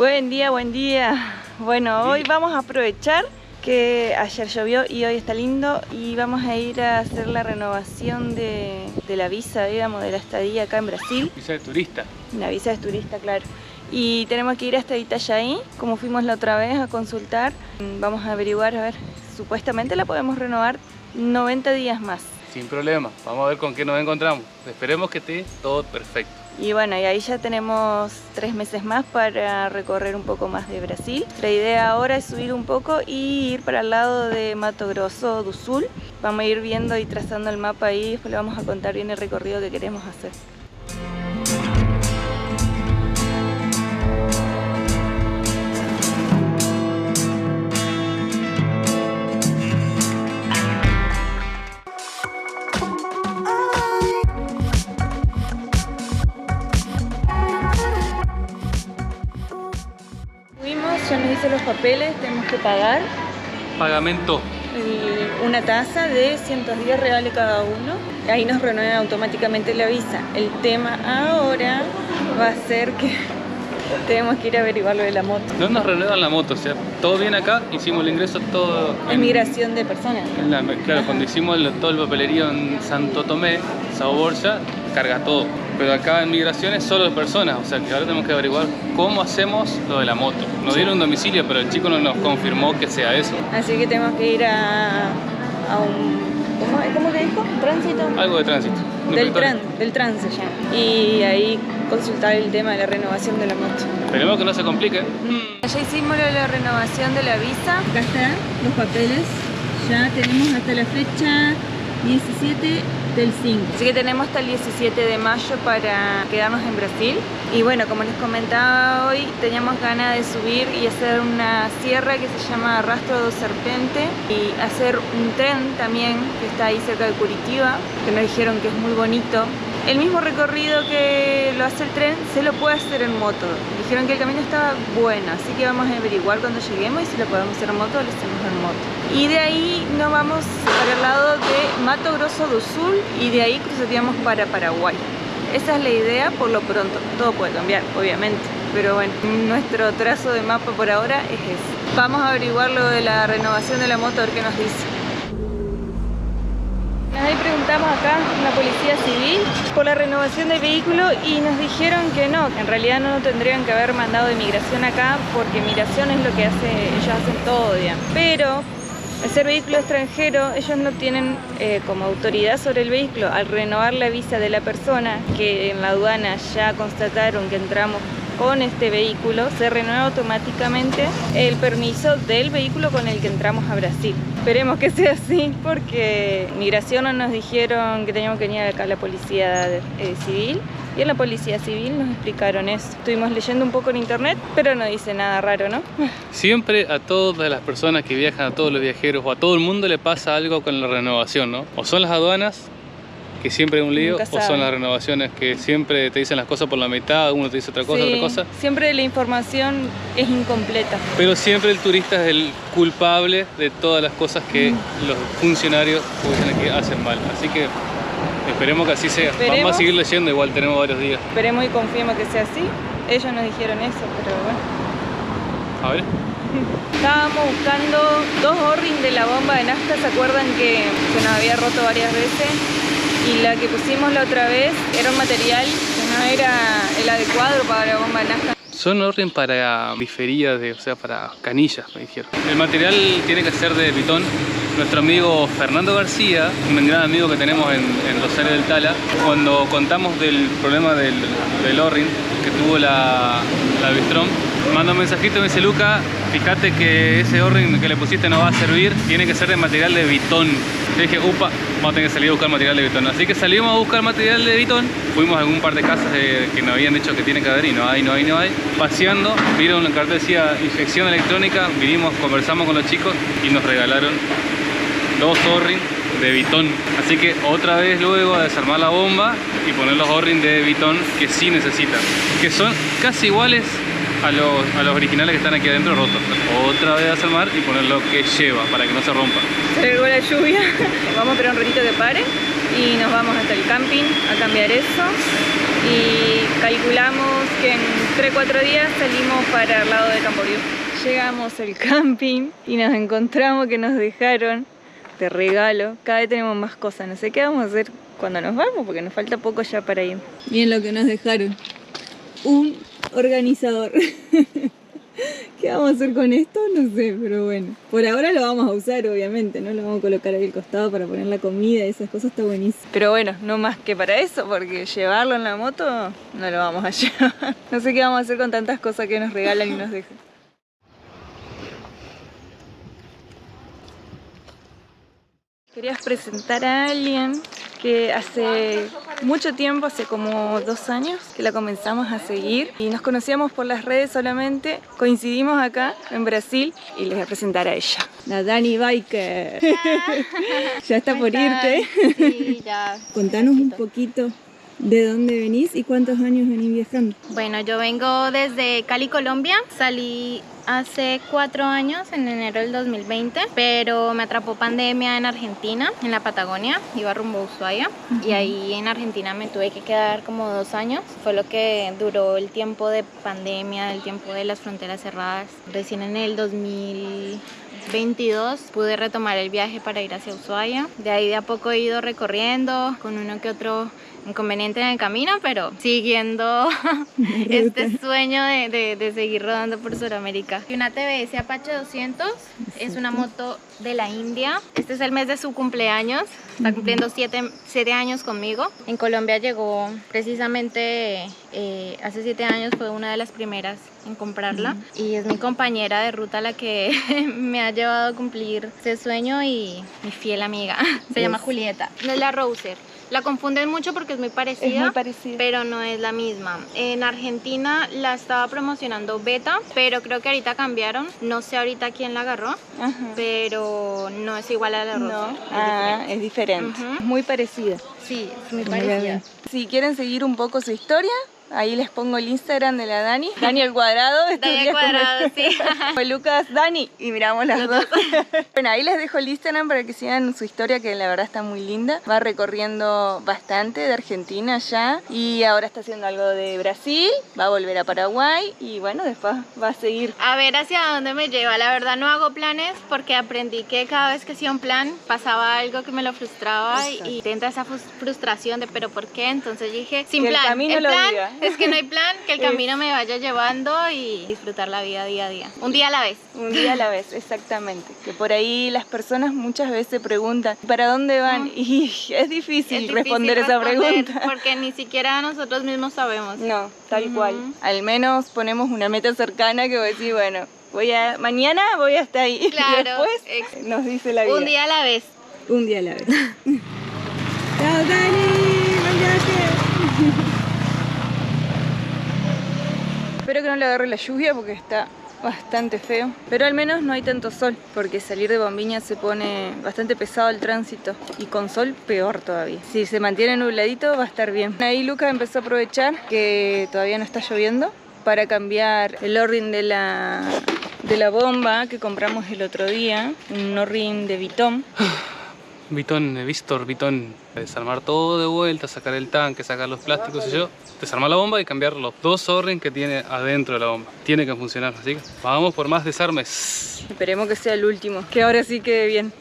Buen día, buen día. Bueno, hoy vamos a aprovechar que ayer llovió y hoy está lindo y vamos a ir a hacer la renovación de la visa, digamos, de la estadía acá en Brasil. Visa de turista. La visa de turista, claro. Y tenemos que ir hasta Itajaí, como fuimos la otra vez a consultar. Vamos a averiguar, a ver, supuestamente la podemos renovar 90 días más. Sin problema, vamos a ver con qué nos encontramos. Esperemos que esté todo perfecto. Y bueno, y ahí ya tenemos 3 meses más para recorrer un poco más de Brasil. La idea ahora es subir un poco y ir para el lado de Mato Grosso do Sul. Vamos a ir viendo y trazando el mapa ahí y después le vamos a contar bien el recorrido que queremos hacer. Ya nos dice los papeles, tenemos que pagar Pagamento. una tasa de 110 reales cada uno. Ahí nos renuevan automáticamente la visa. El tema ahora va a ser que tenemos que ir a averiguar lo de la moto. No nos renuevan la moto, o sea, todo bien acá, hicimos el ingreso todo... Es migración de personas. Claro, cuando hicimos todo el papelerío en Santo Tomé, Sao Borja, carga todo. Pero acá en migración es solo de personas, o sea que ahora tenemos que averiguar cómo hacemos lo de la moto. Nos dieron un domicilio, pero el chico no nos confirmó que sea eso. Así que tenemos que ir a un... ¿Cómo te dijo? ¿Tránsito? Algo de tránsito. Del trance ya. Y ahí consultar el tema de la renovación de la moto. Esperemos que no se complique. Ya hicimos la renovación de la visa. Acá están los papeles. Ya tenemos hasta la fecha 17 del 5. Así que tenemos hasta el 17 de mayo para quedarnos en Brasil. Y bueno, como les comentaba hoy, teníamos ganas de subir y hacer una sierra que se llama Rastro do Serpente y hacer un tren también que está ahí cerca de Curitiba, que nos dijeron que es muy bonito. El mismo recorrido que lo hace el tren se lo puede hacer en moto. Dijeron que el camino estaba bueno, así que vamos a averiguar cuando lleguemos y si lo podemos hacer en moto, lo hacemos en moto. Y de ahí nos vamos para el lado de Mato Grosso do Sul y de ahí cruzaríamos para Paraguay. Esa es la idea por lo pronto. Todo puede cambiar, obviamente, pero bueno, nuestro trazo de mapa por ahora es ese. Vamos a averiguar lo de la renovación de la moto, a ver qué nos dice. Ahí preguntamos acá en la policía civil por la renovación del vehículo y nos dijeron que no, en realidad no tendrían que haber mandado de migración acá porque migración es lo que ellos hacen todo, digamos. Pero al ser vehículo extranjero, ellos no tienen como autoridad sobre el vehículo. Al renovar la visa de la persona, que en la aduana ya constataron que entramos con este vehículo, se renueva automáticamente el permiso del vehículo con el que entramos a Brasil. Esperemos que sea así porque migración nos dijeron que teníamos que venir acá a la policía civil. Y en la policía civil nos explicaron eso. Estuvimos leyendo un poco en internet, pero no dice nada raro, ¿no? Siempre a todas las personas que viajan, a todos los viajeros o a todo el mundo le pasa algo con la renovación, ¿no? O son las aduanas, que siempre es un lío, o son las renovaciones que siempre te dicen las cosas por la mitad, uno te dice otra cosa, sí, otra cosa. Siempre la información es incompleta. Pero siempre el turista es el culpable de todas las cosas que los funcionarios que hacen mal. Así que esperemos que así sea. Esperemos. Vamos a seguir leyendo, igual tenemos varios días. Esperemos y confiemos que sea así. Ellos nos dijeron eso, pero bueno. A ver. Estábamos buscando 2 O-rings de la bomba de nafta. ¿Se acuerdan que se nos había roto varias veces? Y la que pusimos la otra vez era un material que no era el adecuado para la bomba de nafta. Son orden para biferías, o sea, para canillas, me dijeron. El material tiene que ser de Vitón. Nuestro amigo Fernando García, un gran amigo que tenemos en Rosario del Tala, cuando contamos del problema del O-ring que tuvo la Bistrom, manda un mensajito y me dice: Luca, fíjate que ese O-ring que le pusiste no va a servir, tiene que ser de material de Vitón. Yo dije, upa, vamos a tener que salir a buscar material de Vitón. Así que salimos a buscar material de Vitón, fuimos a algún par de casas que nos habían dicho que tiene que haber y no hay. Paseando, vieron un cartel que decía inyección electrónica, vinimos, conversamos con los chicos y nos regalaron 2 O-rings de Vitón. Así que otra vez luego a desarmar la bomba y poner los O-rings de Vitón que sí necesitan, que son casi iguales a los originales que están aquí adentro rotos. Otra vez a desarmar y poner lo que lleva para que no se rompa. Se largó la lluvia. Vamos a esperar un ratito que pare y nos vamos hasta el camping a cambiar eso. y calculamos que en 3-4 días salimos para el lado de Camboriú. Llegamos al camping y nos encontramos que nos dejaron de regalo. Cada vez tenemos más cosas, no sé qué vamos a hacer cuando nos vamos porque nos falta poco ya para ir. Miren lo que nos dejaron, un organizador. ¿Qué vamos a hacer con esto? No sé, pero bueno. Por ahora lo vamos a usar, obviamente, ¿no? Lo vamos a colocar ahí al costado para poner la comida y esas cosas, está buenísimo. Pero bueno, no más que para eso, porque llevarlo en la moto no lo vamos a llevar. No sé qué vamos a hacer con tantas cosas que nos regalan y nos dejan. Querías presentar a alguien que hace mucho tiempo, hace como 2 años, que la comenzamos a seguir y nos conocíamos por las redes solamente. Coincidimos acá en Brasil y les voy a presentar a ella, la Dani Biker. Ya está por irte. Sí, ya. Contanos un poquito de dónde venís y cuántos años venís viajando. Bueno, yo vengo desde Cali, Colombia. Salí hace 4 años, en enero del 2020, pero me atrapó pandemia en Argentina, en la Patagonia, iba rumbo a Ushuaia, y ahí en Argentina me tuve que quedar como 2 años. Fue lo que duró el tiempo de pandemia, el tiempo de las fronteras cerradas. Recién en el 2022 pude retomar el viaje para ir hacia Ushuaia. De ahí de a poco he ido recorriendo con uno que otro inconveniente en el camino, pero siguiendo este sueño de seguir rodando por Sudamérica. Y una TBS Apache 200 es una moto de la India. Este es el mes de su cumpleaños, está cumpliendo 7 años conmigo. En Colombia llegó precisamente hace 7 años, fue una de las primeras en comprarla y es mi compañera de ruta la que me ha llevado a cumplir ese sueño y mi fiel amiga. Se llama Julieta, no es la Rouser. La confunden mucho porque es muy parecida, pero no es la misma. En Argentina la estaba promocionando Beta, pero creo que ahorita cambiaron. No sé ahorita quién la agarró, pero no es igual a la Rosa. No. Es diferente. Muy parecida. Sí, es muy parecida. Si quieren seguir un poco su historia, ahí les pongo el Instagram de la Dani. Dani al cuadrado. Dani al cuadrado, sí. Fue Lucas, Dani, y miramos las dos. Bueno, ahí les dejo el Instagram para que sigan su historia, que la verdad está muy linda. Va recorriendo bastante de Argentina ya, y ahora está haciendo algo de Brasil, va a volver a Paraguay, y bueno, después va a seguir. A ver hacia dónde me lleva. La verdad no hago planes porque aprendí que cada vez que hacía un plan pasaba algo que me lo frustraba. Exacto. Y te entra esa frustración de ¿pero por qué? Entonces dije, sin plan, el plan es que no hay plan, que el camino me vaya llevando y disfrutar la vida día a día. Un día a la vez. Un día a la vez, exactamente. Que por ahí las personas muchas veces preguntan ¿para dónde van? Y es difícil responder esa pregunta. Porque ni siquiera nosotros mismos sabemos. No, tal cual. Al menos ponemos una meta cercana que voy a decir, bueno, mañana voy hasta ahí. Claro. Y después nos dice la vida. Un día a la vez. Un día a la vez. ¡Chao, Dani! ¡Buen viaje! Espero que no le agarre la lluvia porque está bastante feo, pero al menos no hay tanto sol, porque salir de Bombiña se pone bastante pesado el tránsito y con sol peor todavía. Si se mantiene nubladito va a estar bien. Ahí Lucas empezó a aprovechar que todavía no está lloviendo para cambiar el O-ring de la bomba que compramos el otro día, un O-ring de Vitón. Vitón, desarmar todo de vuelta, sacar el tanque, sacar los plásticos y yo, desarmar la bomba y cambiar los 2 O-rings que tiene adentro de la bomba. Tiene que funcionar, así que vamos por más desarmes. Esperemos que sea el último, que ahora sí quede bien.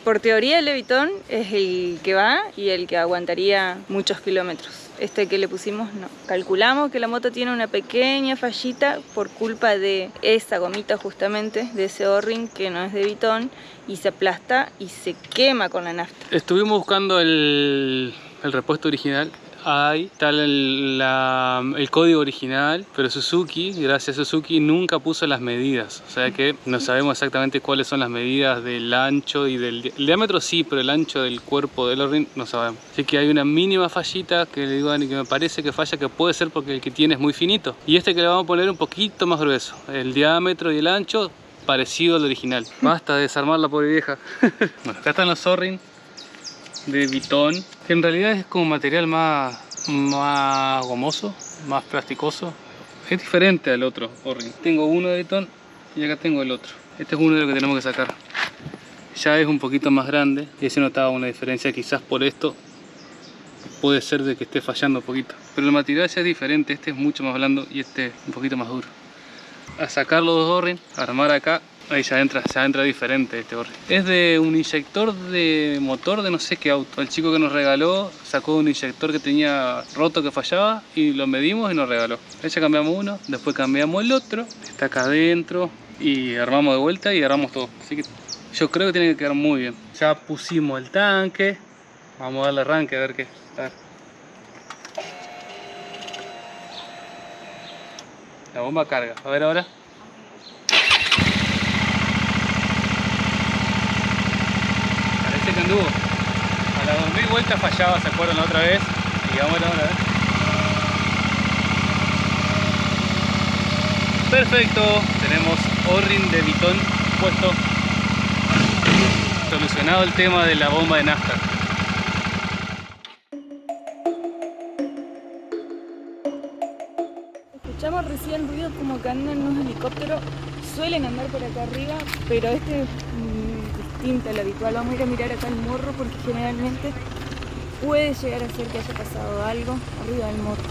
Por teoría el de Vitón es el que va y el que aguantaría muchos kilómetros. Este que le pusimos no. Calculamos que la moto tiene una pequeña fallita por culpa de esa gomita justamente, de ese O-ring que no es de Vitón, y se aplasta y se quema con la nafta. Estuvimos buscando el repuesto original. Ahí está el código original, pero Suzuki, gracias a Suzuki, nunca puso las medidas. O sea que no sabemos exactamente cuáles son las medidas del ancho y el diámetro sí, pero el ancho del cuerpo del O-ring no sabemos. Así que hay una mínima fallita que le digo a Dani que me parece que falla, que puede ser porque el que tiene es muy finito. Y este que le vamos a poner un poquito más grueso. El diámetro y el ancho parecido al original. Basta de desarmar la pobre vieja. Bueno, acá están los O-ring de Vitón, que en realidad es como material más gomoso, más plasticoso. Es diferente al otro O-ring. Tengo uno de Vitón y acá tengo el otro. Este es uno de los que tenemos que sacar. Ya es un poquito más grande y se notaba una diferencia, quizás por esto puede ser de que esté fallando un poquito. pero el material ya es diferente. Este es mucho más blando y este un poquito más duro. A sacar los dos O-ring, armar acá, ahí ya entra diferente este O-ring. Es de un inyector de motor de no sé qué auto. El chico que nos regaló sacó un inyector que tenía roto, que fallaba, y lo medimos y nos regaló. Ahí ya cambiamos uno, después cambiamos el otro, está acá adentro, y armamos de vuelta y armamos todo. Así que yo creo que tiene que quedar muy bien. Ya pusimos el tanque, vamos a darle arranque a ver qué. A ver. La bomba carga, a ver ahora. Parece que anduvo. A las 2000 vueltas fallaba, ¿se acuerdan la otra vez? Y vamos a ver ahora, Perfecto, tenemos O-ring de Vitón puesto. Solucionado el tema de la bomba de nafta. Escuchamos recién ruido como que andan unos helicópteros, suelen andar por acá arriba, pero este es distinto al habitual. Vamos a ir a mirar acá el morro porque generalmente puede llegar a ser que haya pasado algo arriba del morro.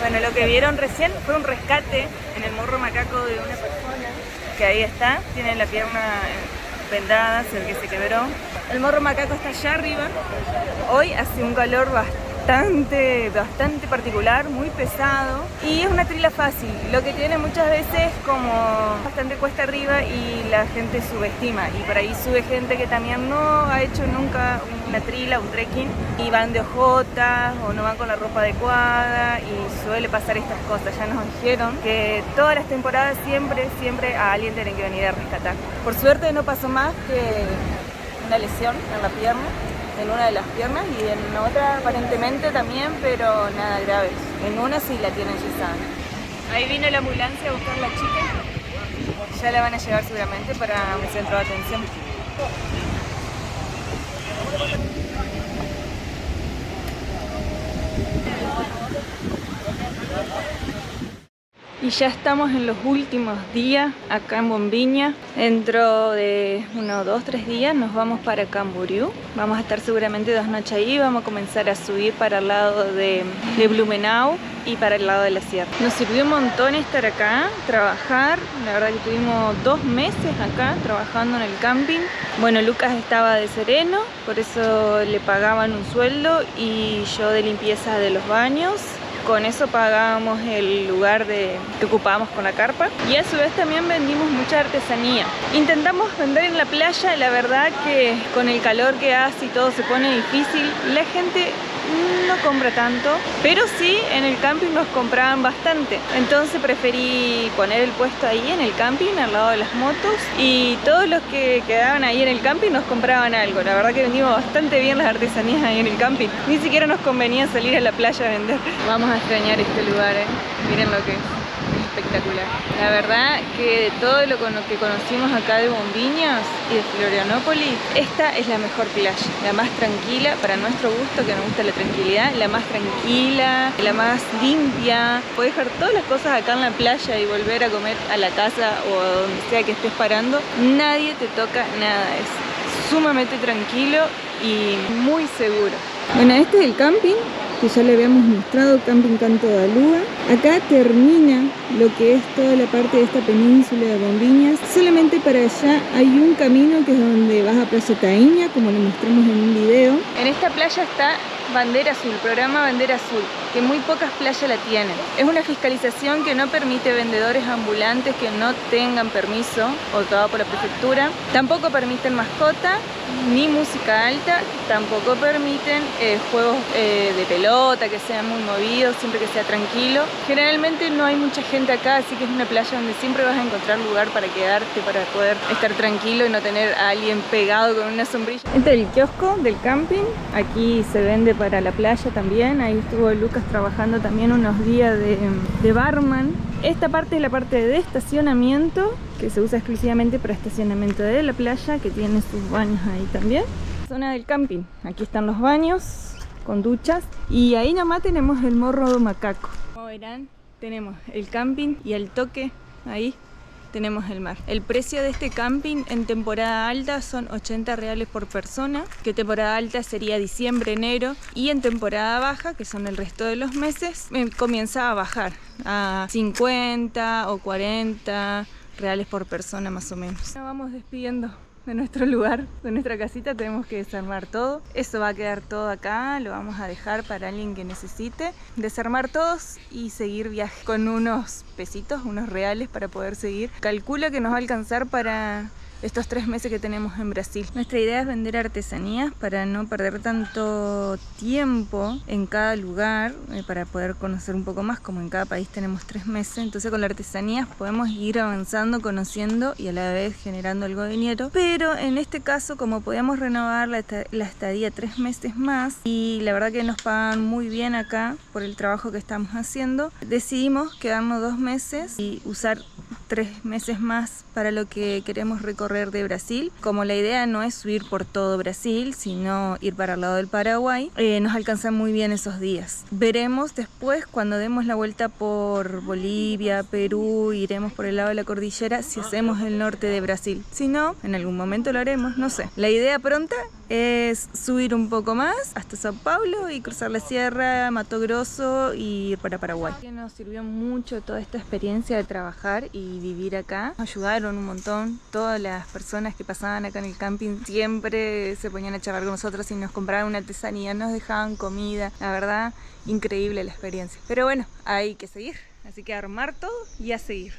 Bueno, lo que vieron recién fue un rescate en el morro macaco de una persona que ahí está, tiene la pierna vendada, se ve que se quebró. El morro macaco está allá arriba. Hoy hace un calor bastante particular, muy pesado, y es una trila fácil. Lo que tiene muchas veces como bastante cuesta arriba y la gente subestima, y por ahí sube gente que también no ha hecho nunca una trila, un trekking, y van de ojotas o no van con la ropa adecuada, y suele pasar estas cosas. Ya nos dijeron que todas las temporadas siempre a alguien tiene que venir a rescatar. Por suerte no pasó más que una lesión en la pierna, en una de las piernas y en otra aparentemente también, pero nada grave. En una sí la tienen yesada. Ahí vino la ambulancia a buscar a la chica. Ya la van a llevar seguramente para un centro de atención. Y ya estamos en los últimos días acá en Bombiña. Dentro de unos 2-3 días nos vamos para Camboriú. Vamos a estar seguramente 2 noches ahí. Vamos a comenzar a subir para el lado de Blumenau y para el lado de la sierra. Nos sirvió un montón estar acá, trabajar. La verdad que tuvimos 2 meses acá trabajando en el camping. Bueno, Lucas estaba de sereno, por eso le pagaban un sueldo y yo de limpieza de los baños. Con eso pagábamos el lugar que ocupábamos con la carpa y a su vez también vendimos mucha artesanía. Intentamos vender en la playa, la verdad que con el calor que hace y todo se pone difícil. La gente no compra tanto, pero sí en el camping nos compraban bastante. Entonces preferí poner el puesto ahí en el camping, al lado de las motos, y todos los que quedaban ahí en el camping nos compraban algo. La verdad que vendimos bastante bien las artesanías ahí en el camping. Ni siquiera nos convenía salir a la playa a vender. Vamos a extrañar este lugar, miren lo que es espectacular. La verdad que de todo lo que conocimos acá de Bombiñas y de Florianópolis, esta es la mejor playa, la más tranquila para nuestro gusto, que nos gusta la tranquilidad, la más tranquila, la más limpia. Podés dejar todas las cosas acá en la playa y volver a comer a la casa o a donde sea que estés parando. Nadie te toca nada, es sumamente tranquilo y muy seguro. Bueno, este es el camping que ya le habíamos mostrado, Camping Canto de Alúa. Acá termina lo que es toda la parte de esta península de Bombiñas. Solamente para allá hay un camino que es donde vas a Playa Taíña, como le mostramos en un video. En esta playa está Bandera Azul, programa Bandera Azul, que muy pocas playas la tienen. Es una fiscalización que no permite vendedores ambulantes que no tengan permiso otorgado por la prefectura. Tampoco permiten mascota, ni música alta, tampoco permiten juegos de pelota que sean muy movidos, siempre que sea tranquilo. Generalmente no hay mucha gente acá, así que es una playa donde siempre vas a encontrar lugar para quedarte, para poder estar tranquilo y no tener a alguien pegado con una sombrilla. Este es el kiosco del camping, aquí se vende para la playa también. Ahí estuvo Lucas trabajando también unos días de barman. Esta parte es la parte de estacionamiento, que se usa exclusivamente para estacionamiento de la playa, que tiene sus baños ahí también. Zona del camping, aquí están los baños con duchas y ahí nomás tenemos el Morro do Macaco. Como verán, tenemos el camping y al toque ahí tenemos el mar. El precio de este camping en temporada alta son 80 reales por persona, que temporada alta sería diciembre, enero, y en temporada baja, que son el resto de los meses, comienza a bajar a 50 o 40 reales por persona más o menos. Nos vamos despidiendo de nuestro lugar, de nuestra casita. Tenemos que desarmar todo. Eso va a quedar todo acá, lo vamos a dejar para alguien que necesite. Desarmar todos y seguir viaje con unos pesitos, unos reales para poder seguir. Calculo que nos va a alcanzar para estos 3 meses que tenemos en Brasil. Nuestra idea es vender artesanías para no perder tanto tiempo en cada lugar, para poder conocer un poco más. Como en cada país tenemos 3 meses, entonces con las artesanías podemos ir avanzando, conociendo y a la vez generando algo de dinero. Pero en este caso, como podíamos renovar la estadía 3 meses más y la verdad que nos pagan muy bien acá por el trabajo que estamos haciendo, decidimos quedarnos 2 meses y usar 3 meses más para lo que queremos recorrer de Brasil. Como la idea no es subir por todo Brasil, sino ir para el lado del Paraguay, nos alcanzan muy bien esos días. Veremos después, cuando demos la vuelta por Bolivia, Perú, iremos por el lado de la cordillera, si hacemos el norte de Brasil. Si no, en algún momento lo haremos, no sé. La idea pronta es subir un poco más hasta Sao Paulo y cruzar la sierra, Mato Grosso y ir para Paraguay. Nos sirvió mucho toda esta experiencia de trabajar y vivir acá. Nos ayudaron un montón. Todas las personas que pasaban acá en el camping siempre se ponían a charlar con nosotros y nos compraban una artesanía, nos dejaban comida. La verdad, increíble la experiencia. Pero bueno, hay que seguir. Así que armar todo y a seguir.